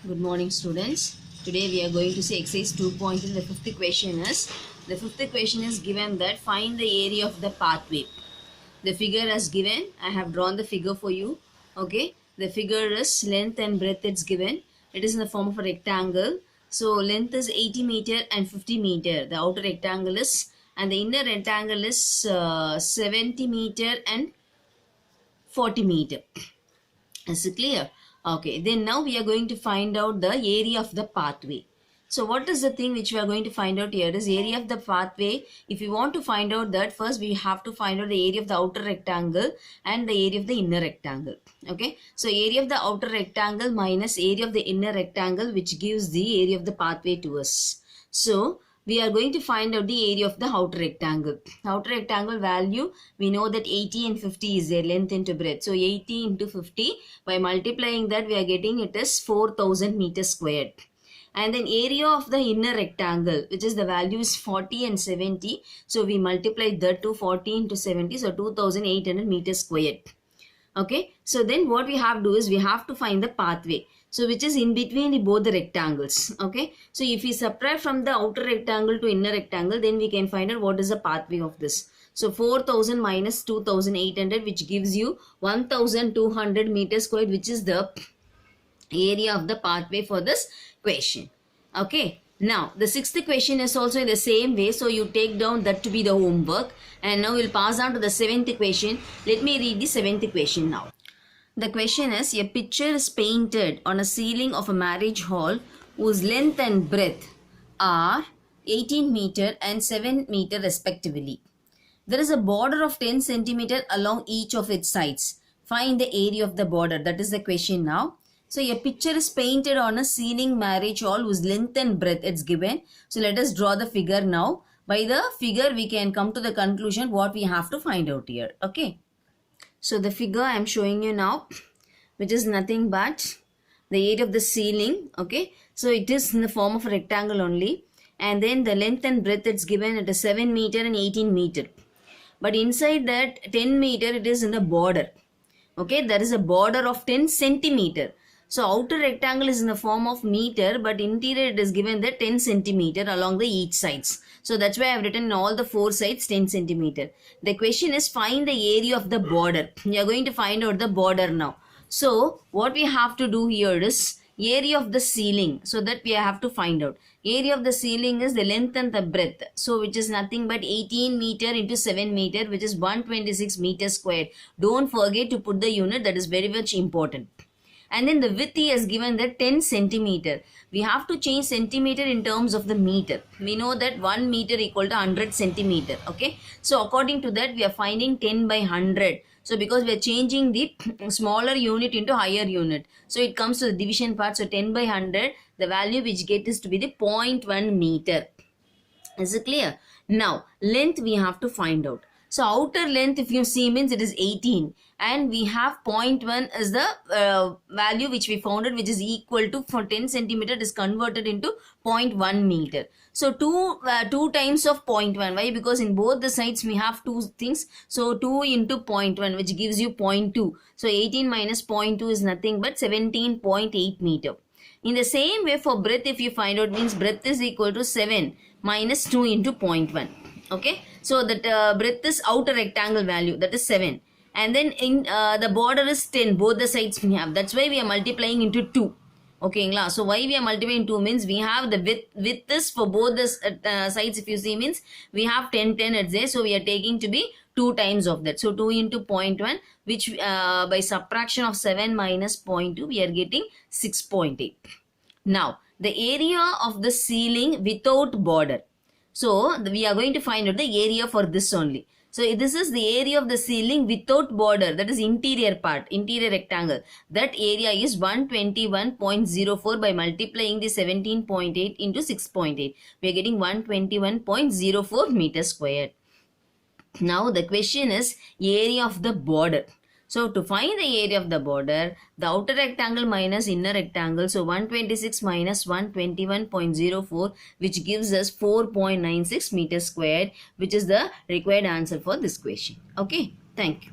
Good morning, students. Today we are going to see exercise 2.3. The fifth question is given that find the area of the pathway. The figure is given. I have drawn the figure for you. Okay. The figure is length and breadth. It's given. It is in the form of a rectangle. So length is 80 meter and 50 meter. The outer rectangle is, and the inner rectangle is 70 meter and 40 meter. Is it clear? Okay, then now we are going to find out the area of the pathway. So what is the thing which we are going to find out here is area of the pathway. If we want to find out that, first we have to find out the area of the outer rectangle and the area of the inner rectangle. Okay, so area of the outer rectangle minus area of the inner rectangle, which gives the area of the pathway to us. So we are going to find out the area of the outer rectangle. Outer rectangle value, we know that 80 and 50 is their length into breadth. So 80 into 50, by multiplying that we are getting it is 4000 meters squared. And then area of the inner rectangle, which is the value is 40 and 70. So we multiply that to 40 into 70, so 2800 meters squared. Okay, so then what we have to do is we have to find the pathway. So which is in between both the rectangles. Okay, so if we subtract from the outer rectangle to inner rectangle, then we can find out what is the pathway of this. So 4000 minus 2800, which gives you 1200 meters squared, which is the area of the pathway for this question. Okay, now the sixth question is also in the same way, so you take down that to be the homework. And now we'll pass on to the seventh question. Let me read the seventh question now. The question is, a picture is painted on a ceiling of a marriage hall whose length and breadth are 18 meter and 7 meter respectively. There is a border of 10 centimeter along each of its sides. Find the area of the border. That is the question now. So a picture is painted on a ceiling marriage hall whose length and breadth it's given. So let us draw the figure now. By the figure we can come to the conclusion what we have to find out here. Okay. So the figure I am showing you now, which is nothing but the area of the ceiling. Okay. So it is in the form of a rectangle only. And then the length and breadth it's given, it is 7 meter and 18 meter. But inside that 10 meter it is in the border. Okay. There is a border of 10 centimeter. So outer rectangle is in the form of meter, but interior it is given the 10 centimeter along the each sides. So that's why I have written all the four sides 10 centimeter. The question is find the area of the border. You are going to find out the border now. So what we have to do here is area of the ceiling. So that we have to find out. Area of the ceiling is the length and the breadth. So which is nothing but 18 meter into 7 meter, which is 126 meters squared. Don't forget to put the unit. That is very much important. And then the width he has given that 10 centimeter. We have to change centimeter in terms of the meter. We know that 1 meter equal to 100 centimeter. Okay. So according to that we are finding 10 by 100. So because we are changing the smaller unit into higher unit. So it comes to the division part. So 10 by 100. The value which get is to be the 0.1 meter. Is it clear? Now length we have to find out. So outer length if you see means it is 18 and we have 0.1 is the value which we founded, which is equal to for 10 centimeter is converted into 0.1 meter. So 2 times of 0.1. Why? Because in both the sides we have two things. So 2 into 0.1 which gives you 0.2. So 18 minus 0.2 is nothing but 17.8 meter. In the same way for breadth if you find out means breadth is equal to 7 minus 2 into 0.1. Okay, so that breadth is outer rectangle value, that is 7, and then in the border is 10, both the sides we have. That's why we are multiplying into 2. Okay, so why we are multiplying 2 means we have the width is for both the sides if you see means we have 10 it's there, so we are taking to be 2 times of that. So 2 into 0.1, which by subtraction of 7 minus 0.2 we are getting 6.8. Now the area of the ceiling without border. So we are going to find out the area for this only. So this is the area of the ceiling without border, that is interior part, interior rectangle. That area is 121.04 by multiplying the 17.8 into 6.8. We are getting 121.04 meters squared. Now the question is area of the border. So to find the area of the border, the outer rectangle minus inner rectangle, so 126 minus 121.04, which gives us 4.96 meters squared, which is the required answer for this question. Okay, thank you.